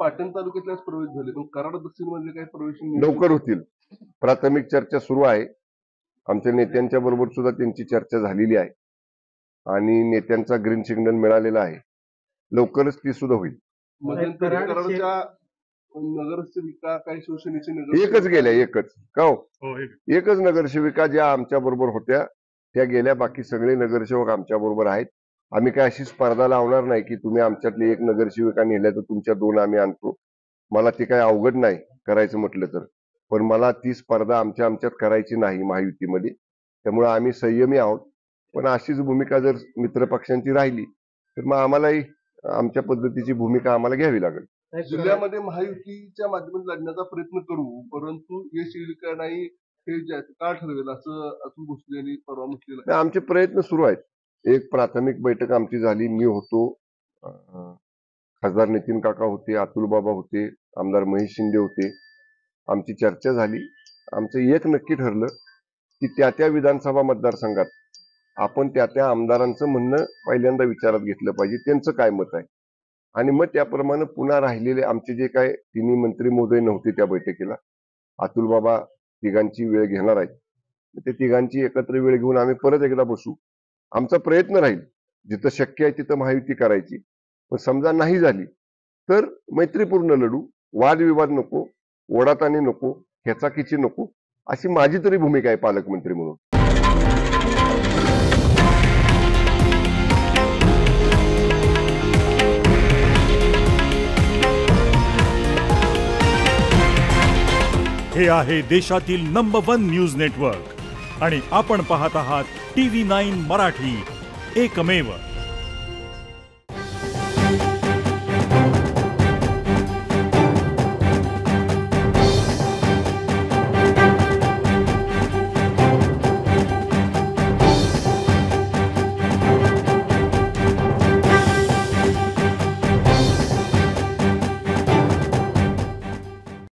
पाटण तालुक्यातल्याच प्रवेश झाले, पण कराड दक्षिण मध्ये काही प्रवेश लवकर होतील. प्राथमिक चर्चा सुरू आहे. आमच्या नेत्यांच्या बरोबर सुद्धा त्यांची चर्चा झालेली आहे आणि नेत्यांचा ग्रीन सिग्नल मिळालेला आहे. लवकरच ती सुद्धा होईल. कराडच्या नगरसेविका काही शिवसेनेची एकच गेल्या, एकच का हो, एकच नगरसेविका ज्या आमच्या बरोबर होत्या त्या गेल्या. बाकी सगळे नगरसेवक आमच्या बरोबर आहेत. आम्ही काय अशी स्पर्धा लावणार नाही की तुम्ही आमच्यातली एक नगरसेविका नेल्या तर तुमच्या 2 आम्ही आणतो. मला ते काय अवघड नाही करायचं म्हटलं तर, पण मला ती स्पर्धा आमच्यात करायची नाही महायुतीमध्ये. त्यामुळे आम्ही संयमी आहोत. पण अशीच भूमिका जर मित्र पक्षांची राहिली तर मग आम्हालाही आमच्या पद्धतीची भूमिका आम्हाला घ्यावी लागेल. जिल्ह्यामध्ये महायुतीच्या माध्यमातून लढण्याचा प्रयत्न करू, परंतु यश येईल का नाही हे का ठरवेल असं अतुल भोसले यांनी परवा म्हटलेलं आहे. आमचे प्रयत्न सुरू आहेत. एक प्राथमिक बैठक आमची झाली. मी होतो, खासदार नितीन काका होते, अतुल बाबा होते, आमदार महेश शिंदे होते. आमची चर्चा झाली. आमचं एक नक्की ठरलं की त्या विधानसभा मतदारसंघात आपण त्या आमदारांचं म्हणणं पहिल्यांदा विचारात घेतलं पाहिजे, त्यांचं काय मत आहे, आणि मग त्याप्रमाणे पुन्हा राहिलेले आमचे जे काय तिन्ही मंत्री महोदय नव्हते त्या बैठकीला, अतुल बाबा तिघांची वेळ घेणार आहेत. ते तिघांची एकत्र वेळ घेऊन आम्ही परत एकदा बसू. आमचा प्रयत्न राहील जिथं शक्य आहे तिथं महायुती करायची. पण समजा नाही झाली तर मैत्रीपूर्ण लढू. वादविवाद नको, ओढाताणी नको, खेचाखिची नको, अशी माझी तरी भूमिका आहे पालकमंत्री म्हणून. हे आहे देशातील नंबर 1 न्यूज नेटवर्क आणि आपण पाहत आहात TV9 मराठी, एकमेव.